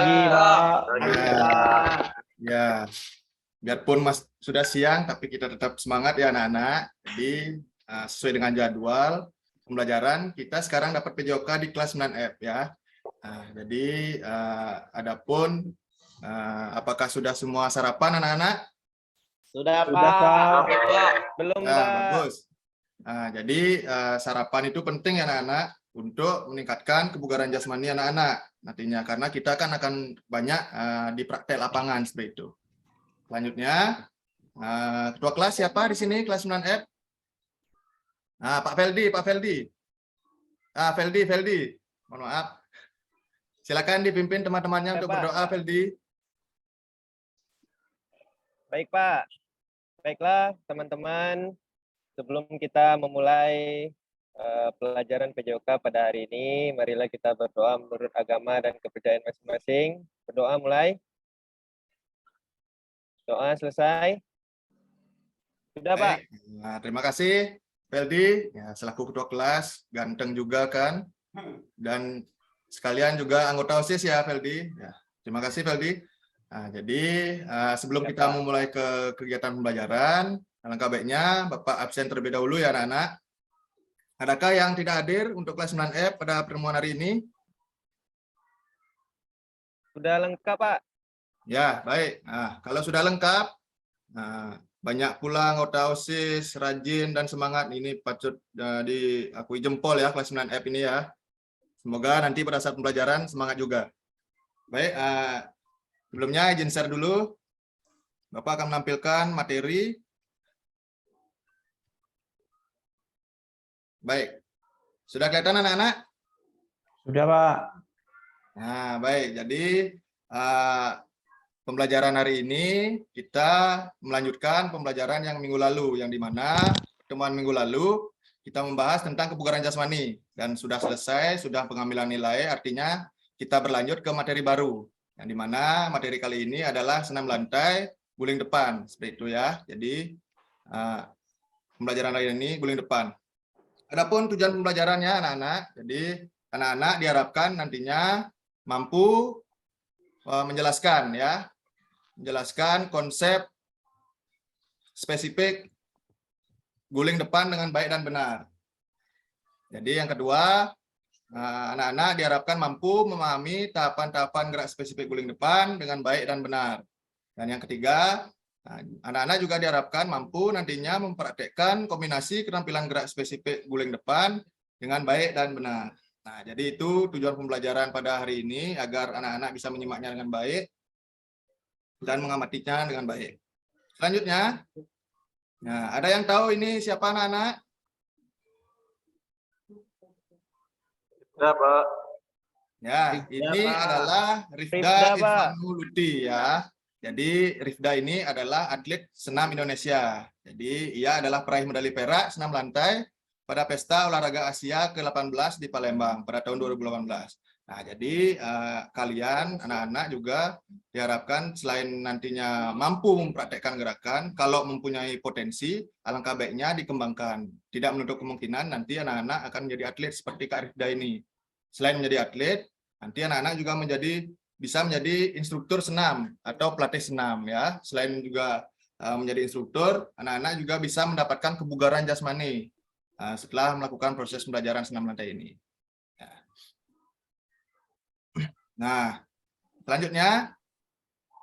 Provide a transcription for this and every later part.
Pagi, Pak. Ya, biarpun sudah siang, tapi kita tetap semangat ya anak-anak. Jadi sesuai dengan jadwal pembelajaran, kita sekarang dapat PJOK di kelas 9F ya. Jadi adapun apakah sudah semua sarapan anak-anak? Sudah, Sudah, Pak. Pak. Belum, Ya, Pak. bagus. Jadi sarapan itu penting ya anak-anak untuk meningkatkan kebugaran jasmani anak-anak nantinya, karena kita kan akan banyak di praktek lapangan seperti itu. Selanjutnya, ketua kelas siapa di sini kelas 9F? Pak Feldi, Pak Feldi. Feldi. Mohon maaf. Silakan dipimpin teman-temannya untuk Pak. berdoa, Feldi. Baik, Pak. Baiklah, teman-teman. Sebelum kita memulai pelajaran PJOK pada hari ini, marilah kita berdoa menurut agama dan kepercayaan masing-masing. Berdoa mulai. Doa selesai. Sudah, Pak. Terima kasih, Feldi. Ya, selaku ketua kelas, ganteng juga kan. Dan sekalian juga anggota OSIS ya, Feldi. Ya, terima kasih, Feldi. Jadi sebelum kita memulai ke kegiatan pembelajaran, alangkah baiknya Bapak absen terlebih dahulu ya anak-anak. Adakah yang tidak hadir untuk kelas 9F pada pertemuan hari ini? Sudah lengkap, Pak. Ya, baik. Kalau sudah lengkap, banyak pula anggota OSIS, rajin dan semangat. Ini patut diakui jempol ya kelas 9F ini ya. Semoga nanti pada saat pembelajaran semangat juga. Baik, sebelumnya izin share dulu. Bapak akan menampilkan materi. Baik. Sudah kelihatan anak-anak? Sudah, Pak. Nah, baik. Jadi pembelajaran hari ini kita melanjutkan pembelajaran yang minggu lalu, yang dimana pertemuan minggu lalu kita membahas tentang kebugaran jasmani dan sudah selesai, sudah pengambilan nilai, artinya kita berlanjut ke materi baru, yang dimana materi kali ini adalah senam lantai, guling depan, seperti itu ya. Jadi pembelajaran hari ini guling depan. Adapun tujuan pembelajarannya anak-anak, jadi anak-anak diharapkan nantinya mampu menjelaskan ya, menjelaskan konsep spesifik guling depan dengan baik dan benar. Jadi yang kedua, anak-anak diharapkan mampu memahami tahapan-tahapan gerak spesifik guling depan dengan baik dan benar. Dan yang ketiga, anak-anak juga diharapkan mampu nantinya mempraktekkan kombinasi keterampilan gerak spesifik guling depan dengan baik dan benar. Nah, jadi itu tujuan pembelajaran pada hari ini, agar anak-anak bisa menyimaknya dengan baik dan mengamatinya dengan baik. Selanjutnya, nah, ada yang tahu ini siapa anak-anak? Sudah, Pak. Ya, ini adalah Rifda Irfanuluti ya. Jadi Rifda ini adalah atlet senam Indonesia. Jadi ia adalah peraih medali perak senam lantai pada Pesta Olahraga Asia ke-18 di Palembang pada tahun 2018. Nah, jadi kalian anak-anak juga diharapkan selain nantinya mampu mempraktekkan gerakan, kalau mempunyai potensi, alangkah baiknya dikembangkan. Tidak menutup kemungkinan nanti anak-anak akan menjadi atlet seperti Kak Rifda ini. Selain menjadi atlet, nanti anak-anak juga bisa menjadi instruktur senam atau pelatih senam ya. Selain juga menjadi instruktur, anak-anak juga bisa mendapatkan kebugaran jasmani setelah melakukan proses pembelajaran senam lantai ini. Nah, selanjutnya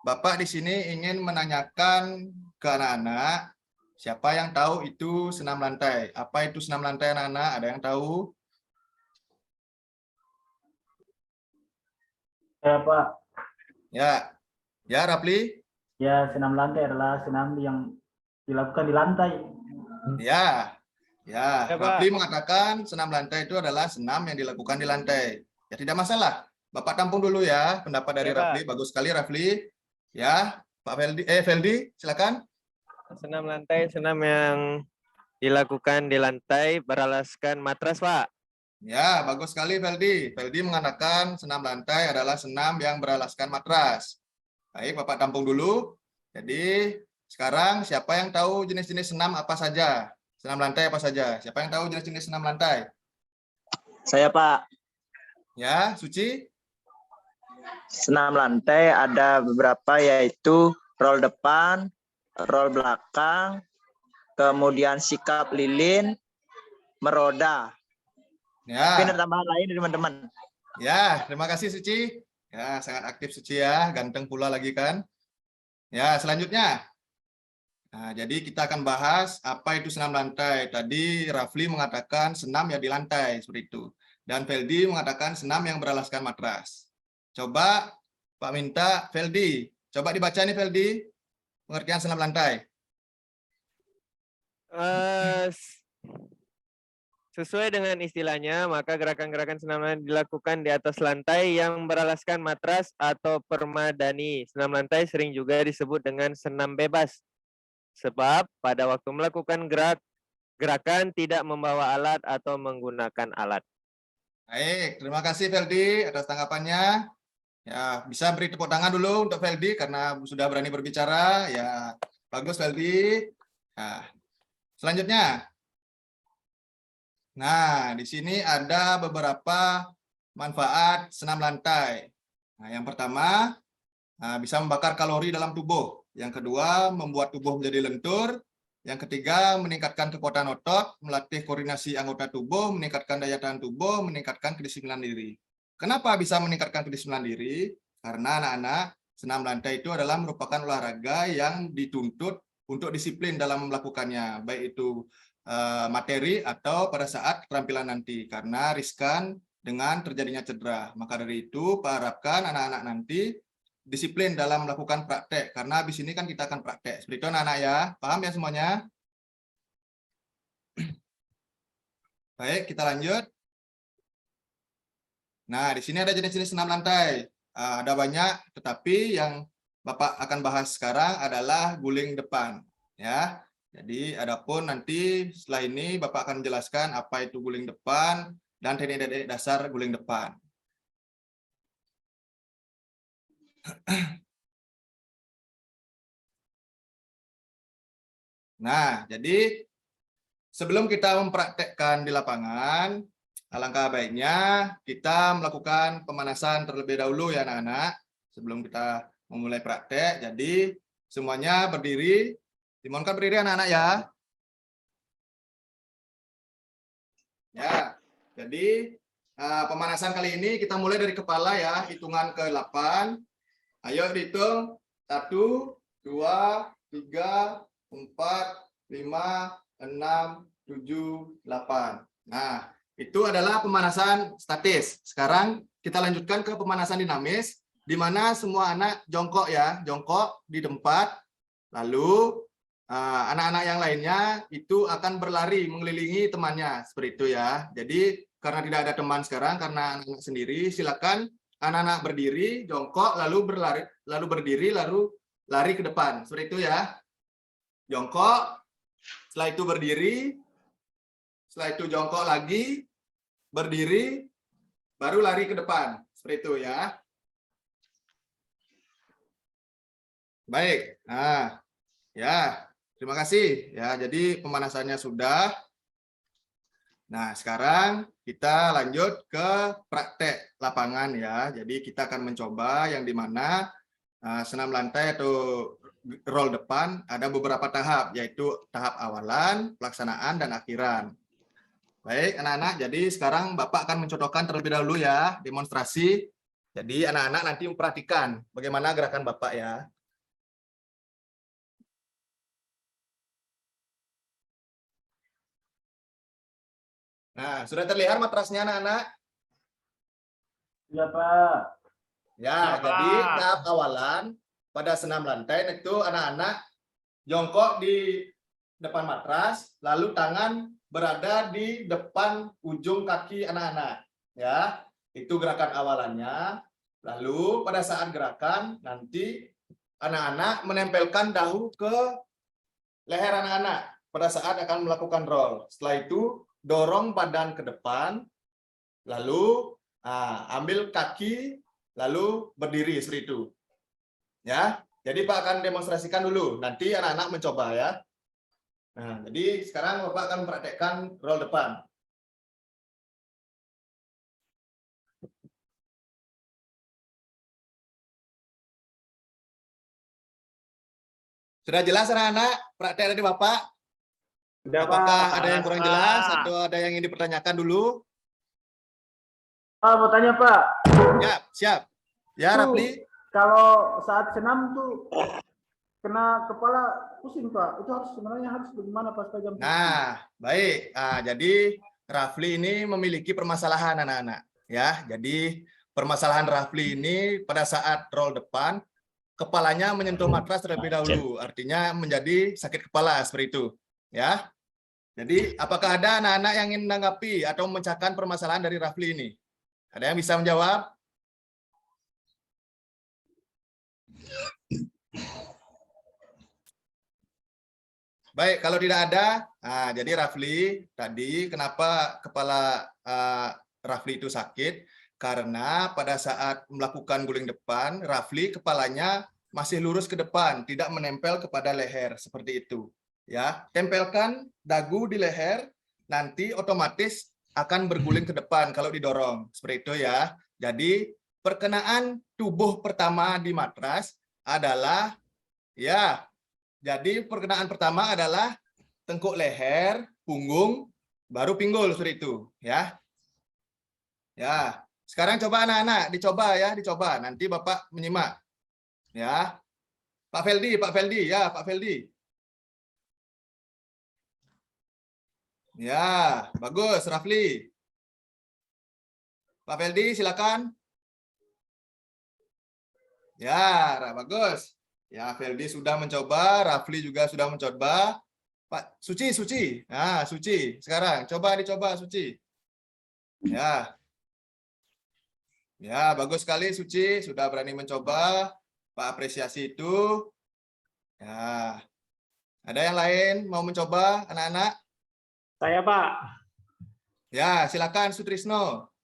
Bapak di sini ingin menanyakan ke anak-anak, siapa yang tahu itu senam lantai? Apa itu senam lantai anak-anak? Ada yang tahu? Ya, Pak. Ya, Rapli? Ya, senam lantai adalah senam yang dilakukan di lantai. Ya, Rapli mengatakan senam lantai itu adalah senam yang dilakukan di lantai. Ya, tidak masalah. Bapak tampung dulu ya pendapat dari Rapli. Bagus sekali Rapli. Ya, Pak Feldi, silakan. Senam lantai, senam yang dilakukan di lantai beralaskan matras, Pak. Ya, bagus sekali Feldi. Feldi mengatakan senam lantai adalah senam yang beralaskan matras. Baik, Bapak tampung dulu. Jadi, sekarang siapa yang tahu jenis-jenis senam apa saja? Senam lantai apa saja? Siapa yang tahu jenis-jenis senam lantai? Saya, Pak. Ya, Suci? senam lantai ada beberapa, yaitu roll depan, roll belakang, kemudian sikap lilin, meroda. Ya. Mungkin ada tambahan lain dari teman-teman. Ya, terima kasih Suci. Ya, sangat aktif Suci ya, ganteng pula lagi kan. Ya, selanjutnya. Nah, jadi kita akan bahas apa itu senam lantai. Tadi Rafli mengatakan senam ya di lantai, seperti itu. Dan Feldi mengatakan senam yang beralaskan matras. Coba Pak minta Feldi, coba dibaca nih Feldi, pengertian senam lantai. Sesuai dengan istilahnya, maka gerakan-gerakan senam lantai dilakukan di atas lantai yang beralaskan matras atau permadani. Senam lantai sering juga disebut dengan senam bebas. Sebab pada waktu melakukan gerakan tidak membawa alat atau menggunakan alat. Baik, terima kasih Feldi atas tanggapannya. Ya, bisa beri tepuk tangan dulu untuk Feldi karena sudah berani berbicara. Ya, bagus Feldi. Nah, selanjutnya. Nah, di sini ada beberapa manfaat senam lantai. Nah, yang pertama, bisa membakar kalori dalam tubuh. Yang kedua, membuat tubuh menjadi lentur. Yang ketiga, meningkatkan kekuatan otot, melatih koordinasi anggota tubuh, meningkatkan daya tahan tubuh, meningkatkan kedisiplinan diri. Kenapa bisa meningkatkan kedisiplinan diri? Karena anak-anak, senam lantai itu adalah merupakan olahraga yang dituntut untuk disiplin dalam melakukannya, baik itu materi atau pada saat keterampilan nanti, karena riskan dengan terjadinya cedera. Maka dari itu, Pak harapkan anak-anak nanti disiplin dalam melakukan praktek, karena habis ini kan kita akan praktek. Seperti itu anak-anak ya, paham ya semuanya? Baik, kita lanjut. Nah, di sini ada jenis-jenis senam lantai. Ada banyak, tetapi yang Bapak akan bahas sekarang adalah guling depan. Ya, jadi adapun nanti setelah ini Bapak akan menjelaskan apa itu guling depan dan teknik dasar guling depan. Nah, jadi sebelum kita mempraktekkan di lapangan, alangkah baiknya kita melakukan pemanasan terlebih dahulu ya anak-anak. Sebelum kita memulai praktek, jadi semuanya berdiri. Dimohonkan berdiri anak-anak ya. Ya, jadi pemanasan kali ini kita mulai dari kepala ya, hitungan ke-8. Ayo dihitung, 1, 2, 3, 4, 5, 6, 7, 8. Nah, itu adalah pemanasan statis. Sekarang kita lanjutkan ke pemanasan dinamis, di mana semua anak jongkok ya, jongkok di tempat, lalu anak-anak yang lainnya itu akan berlari mengelilingi temannya, seperti itu ya. Jadi karena tidak ada teman sekarang, karena anak-anak sendiri, silakan anak-anak berdiri, jongkok, lalu berlari, lalu berdiri, lalu lari ke depan. Seperti itu ya. Jongkok, setelah itu berdiri, setelah itu jongkok lagi, berdiri, baru lari ke depan. Seperti itu ya. Baik. Nah, ya, terima kasih. Ya, jadi pemanasannya sudah. Nah, sekarang kita lanjut ke praktek lapangan ya. Jadi kita akan mencoba yang dimana senam lantai atau roll depan ada beberapa tahap, yaitu tahap awalan, pelaksanaan, dan akhiran. Baik, anak-anak, jadi sekarang Bapak akan mencontohkan terlebih dahulu ya, demonstrasi. Jadi anak-anak nanti memperhatikan bagaimana gerakan Bapak ya. Nah, sudah terlihat matrasnya anak-anak? Ya, Pak. Ya, jadi tahap awalan pada senam lantai itu anak-anak jongkok di depan matras, lalu tangan berada di depan ujung kaki anak-anak. Ya, itu gerakan awalannya. Lalu pada saat gerakan nanti anak-anak menempelkan dahu ke leher anak-anak pada saat akan melakukan roll. Setelah itu dorong badan ke depan, lalu ambil kaki, lalu berdiri seperti itu. Ya, jadi Pak akan demonstrasikan dulu. Nanti anak-anak mencoba ya. Nah, jadi sekarang Bapak akan mempraktekkan roll depan. Sudah jelas anak-anak praktek dari Bapak? Sudah, Apakah Pak. ada yang kurang jelas atau ada yang ingin dipertanyakan dulu? Pak, mau tanya, Pak. Siap, siap. Ya, Itu Rafli. kalau saat senam tuh kena kepala pusing, Pak. Itu sebenarnya harus bagaimana pas pegang? Nah, baik. Nah, jadi Rafli ini memiliki permasalahan anak-anak. Ya, jadi permasalahan Rafli ini pada saat roll depan, kepalanya menyentuh matras terlebih dahulu. Artinya menjadi sakit kepala seperti itu. Ya. Jadi, apakah ada anak-anak yang ingin menanggapi atau memecahkan permasalahan dari Rafli ini? Ada yang bisa menjawab? Baik, kalau tidak ada, jadi Rafli tadi kenapa kepala Rafli itu sakit? Karena pada saat melakukan guling depan, Rafli kepalanya masih lurus ke depan, tidak menempel kepada leher seperti itu. Ya, tempelkan dagu di leher, nanti otomatis akan berguling ke depan kalau didorong seperti itu ya. Jadi perkenaan tubuh pertama di matras adalah ya. Jadi perkenaan pertama adalah tengkuk leher, punggung, baru pinggul seperti itu, ya. Ya. Sekarang coba anak-anak dicoba ya, dicoba. Nanti Bapak menyimak. Ya. Pak Feldi, ya, Pak Feldi. Ya, bagus Rafli. Pak Feldi silakan. Ya, bagus. Ya, Feldi sudah mencoba, Rafli juga sudah mencoba. Pak Suci. Nah, Suci. Sekarang coba dicoba Suci. Ya. Ya, bagus sekali Suci, sudah berani mencoba. Pak apresiasi itu. Ya. Ada yang lain mau mencoba anak-anak? Saya, Pak. Ya, silakan Sutrisno.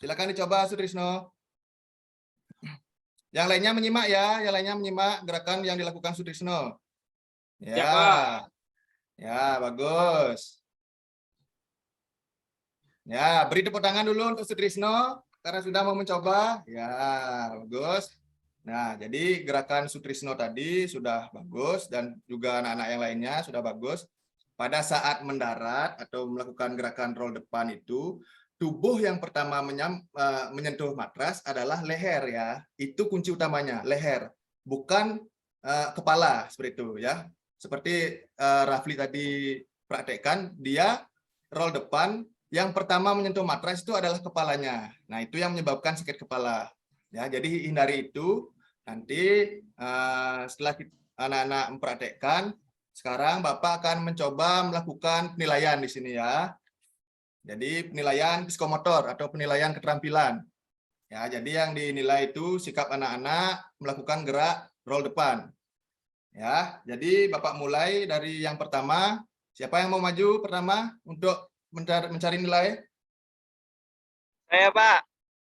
Silakan dicoba Sutrisno. Yang lainnya menyimak ya, yang lainnya menyimak gerakan yang dilakukan Sutrisno. Ya. Ya, bagus. Ya, beri tepuk tangan dulu untuk Sutrisno karena sudah mau mencoba. Ya, bagus. Nah, jadi gerakan Sutrisno tadi sudah bagus dan juga anak-anak yang lainnya sudah bagus. Pada saat mendarat atau melakukan gerakan roll depan itu, tubuh yang pertama menyentuh matras adalah leher ya. Itu kunci utamanya, leher, bukan kepala seperti itu ya. Seperti Rafli tadi praktekkan, dia roll depan yang pertama menyentuh matras itu adalah kepalanya. Nah, itu yang menyebabkan sakit kepala. Ya, jadi hindari itu. Nanti setelah anak-anak mempraktekkan, sekarang Bapak akan mencoba melakukan penilaian di sini ya. Jadi penilaian psikomotor atau penilaian keterampilan. Ya, jadi yang dinilai itu sikap anak-anak melakukan gerak roll depan. Ya, jadi Bapak mulai dari yang pertama. Siapa yang mau maju pertama untuk mencari nilai? Saya, Pak.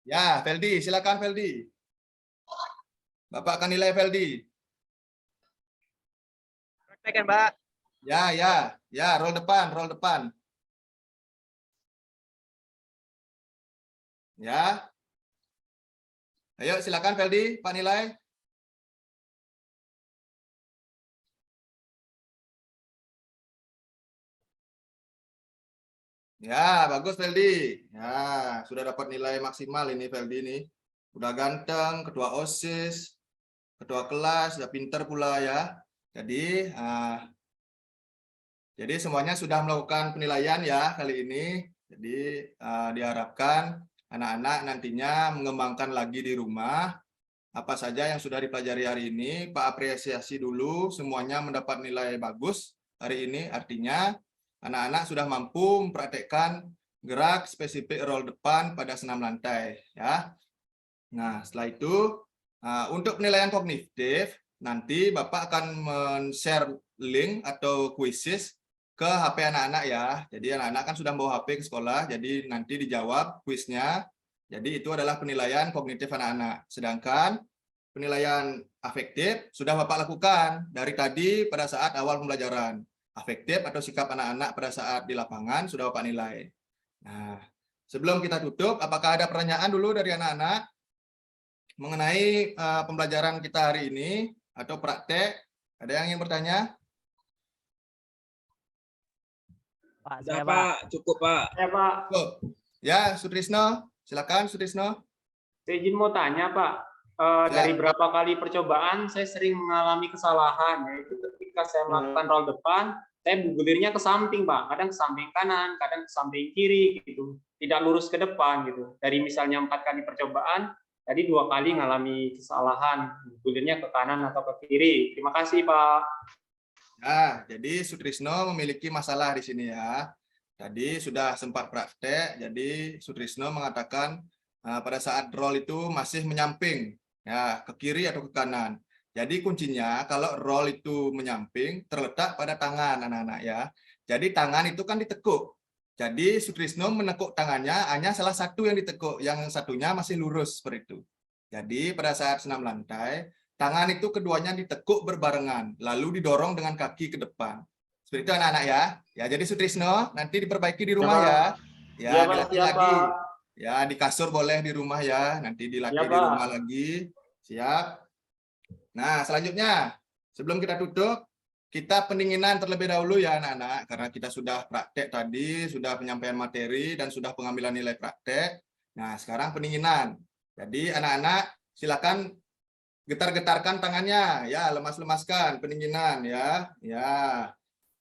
Ya, Feldi, silakan Feldi. Bapak akan nilai Feldi. Praktekkan, Pak. Ya, roll depan. Ya. Ayo silakan Feldi, Pak nilai. Ya, bagus Feldi. Ya, sudah dapat nilai maksimal ini Feldi ini. Udah ganteng, ketua OSIS, ketua kelas, udah pinter pula ya. Jadi semuanya sudah melakukan penilaian ya kali ini. Jadi diharapkan anak-anak nantinya mengembangkan lagi di rumah apa saja yang sudah dipelajari hari ini. Pak apresiasi dulu semuanya mendapat nilai bagus hari ini. Artinya anak-anak sudah mampu mempraktekkan gerak spesifik roll depan pada senam lantai ya. Nah, setelah itu untuk penilaian kognitif nanti Bapak akan men-share link atau quizzes ke HP anak-anak ya. Jadi anak-anak kan sudah bawa HP ke sekolah, jadi nanti dijawab kuisnya. Jadi itu adalah penilaian kognitif anak-anak. Sedangkan penilaian afektif sudah Bapak lakukan dari tadi pada saat awal pembelajaran. Afektif atau sikap anak-anak pada saat di lapangan sudah Bapak nilai. Nah, sebelum kita tutup, apakah ada pertanyaan dulu dari anak-anak mengenai pembelajaran kita hari ini atau praktek? Ada yang ingin bertanya? Pak, Sudah, saya Pak. Cukup, Pak. Ya Pak, Cukup. Ya, Sutrisno. Silakan, Sutrisno. Saya izin mau tanya Pak, Ya. dari berapa kali percobaan saya sering mengalami kesalahan, yaitu ketika saya melakukan roll depan, saya bergulirnya ke samping Pak, kadang ke samping kanan, kadang ke samping kiri gitu, tidak lurus ke depan gitu. Dari misalnya 4 kali percobaan, tadi 2 kali mengalami kesalahan, gulirnya ke kanan atau ke kiri. Terima kasih Pak. Ya, jadi Sutrisno memiliki masalah di sini ya. Tadi sudah sempat praktek, jadi Sutrisno mengatakan pada saat roll itu masih menyamping, ya ke kiri atau ke kanan. Jadi kuncinya kalau roll itu menyamping terletak pada tangan anak-anak ya. Jadi tangan itu kan ditekuk. Jadi Sutrisno menekuk tangannya hanya salah satu yang ditekuk, yang satunya masih lurus seperti itu. Jadi pada saat senam lantai, tangan itu keduanya ditekuk berbarengan, lalu didorong dengan kaki ke depan. Seperti itu anak-anak ya. Ya, jadi Sutrisno nanti diperbaiki di rumah ya. Ya, ya Pak, dilatih siap lagi. Pak. Ya, di kasur boleh di rumah ya. Nanti dilatih Ya, di Pak. rumah lagi. Siap. Nah, selanjutnya sebelum kita tutup, kita pendinginan terlebih dahulu ya anak-anak, karena kita sudah praktek tadi, sudah penyampaian materi dan sudah pengambilan nilai praktek. Nah, sekarang pendinginan. Jadi anak-anak silakan getar-getarkan tangannya, ya, lemas-lemaskan pendinginan ya.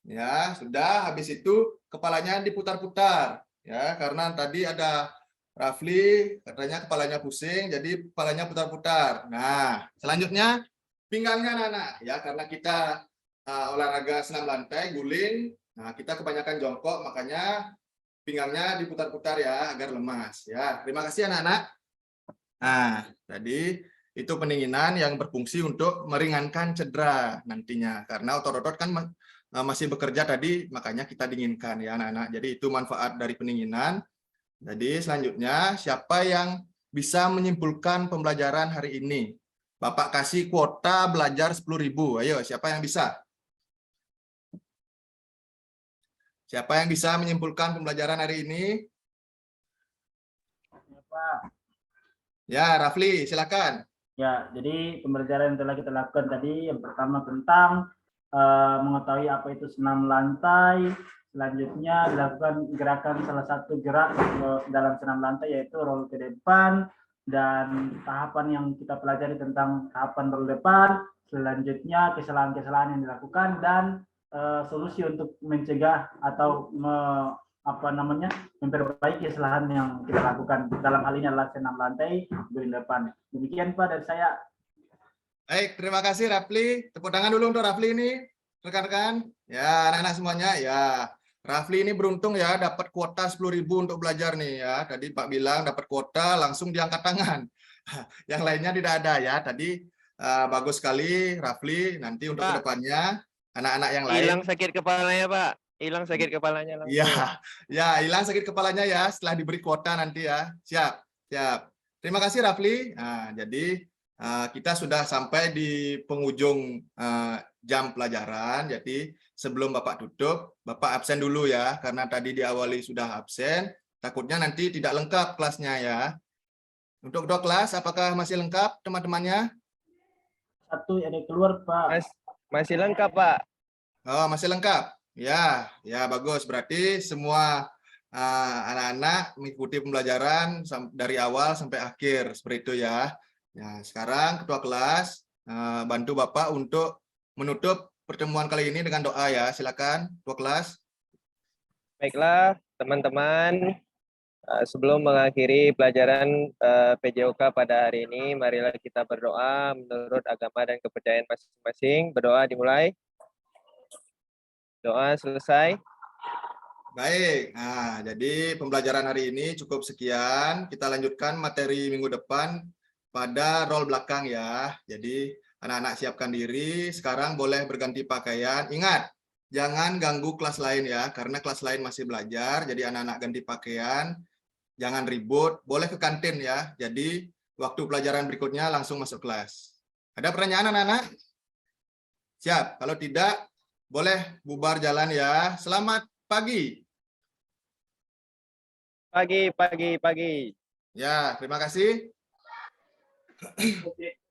Ya, sudah. Habis itu kepalanya diputar-putar ya, karena tadi ada Rafli katanya kepalanya pusing, jadi kepalanya putar-putar. Nah, selanjutnya pinggangnya anak-anak ya, karena kita olahraga senam lantai, guling. Nah, kita kebanyakan jongkok, makanya pinggangnya diputar-putar ya agar lemas ya. Terima kasih anak-anak. Nah, tadi itu pendinginan yang berfungsi untuk meringankan cedera nantinya, karena otot-otot kan masih bekerja tadi, makanya kita dinginkan ya anak-anak. Jadi itu manfaat dari pendinginan. Jadi selanjutnya siapa yang bisa menyimpulkan pembelajaran hari ini? Bapak kasih kuota belajar 10.000. Ayo, siapa yang bisa? Siapa yang bisa menyimpulkan pembelajaran hari ini? Ya Pak. Ya, Rafli, silakan. Ya, jadi pembelajaran yang telah kita lakukan tadi yang pertama tentang mengetahui apa itu senam lantai, selanjutnya dilakukan gerakan salah satu gerak dalam senam lantai yaitu roll ke depan, dan tahapan yang kita pelajari tentang tahapan roll depan, selanjutnya kesalahan-kesalahan yang dilakukan dan solusi untuk mencegah atau memperbaiki kesalahan yang kita lakukan. Dalam hal ini adalah senam lantai, guling depan. Demikian Pak dari saya. Baik, terima kasih Rafli. Tepuk tangan dulu untuk Rafli ini, rekan-rekan. Ya, anak-anak semuanya. Ya, Rafli ini beruntung ya, dapat kuota 10.000 untuk belajar nih ya. Tadi Pak bilang dapat kuota, langsung diangkat tangan. Yang lainnya tidak ada ya. Tadi bagus sekali Rafli. Nanti untuk kedepannya anak-anak yang lain. Hilang sakit kepalanya Pak. Hilang sakit kepalanya langsung. Iya, ya hilang sakit kepalanya ya setelah diberi kuota nanti ya. Siap, siap. Terima kasih Rafli. Nah, jadi kita sudah sampai di penghujung jam pelajaran. Jadi sebelum Bapak tutup, Bapak absen dulu ya, karena tadi diawali sudah absen. Takutnya nanti tidak lengkap kelasnya ya. Untuk dua kelas, apakah masih lengkap teman-temannya? Satu ada keluar Pak. Masih lengkap Pak. Oh, masih lengkap. Ya, ya bagus. Berarti semua anak-anak mengikuti pembelajaran dari awal sampai akhir seperti itu ya. Ya, sekarang ketua kelas bantu Bapak untuk menutup pertemuan kali ini dengan doa ya. Silakan ketua kelas. Baiklah teman-teman, sebelum mengakhiri pelajaran PJOK pada hari ini, marilah kita berdoa menurut agama dan kepercayaan masing-masing. Berdoa dimulai. Doa selesai. Baik, nah, jadi pembelajaran hari ini cukup sekian. Kita lanjutkan materi minggu depan pada roll belakang ya. Jadi anak-anak siapkan diri, sekarang boleh berganti pakaian. Ingat, jangan ganggu kelas lain ya, karena kelas lain masih belajar. Jadi anak-anak ganti pakaian, jangan ribut, boleh ke kantin ya. Jadi waktu pelajaran berikutnya langsung masuk kelas. Ada pertanyaan anak-anak? Siap, kalau tidak, boleh bubar jalan ya. Selamat pagi. Pagi. Ya, terima kasih.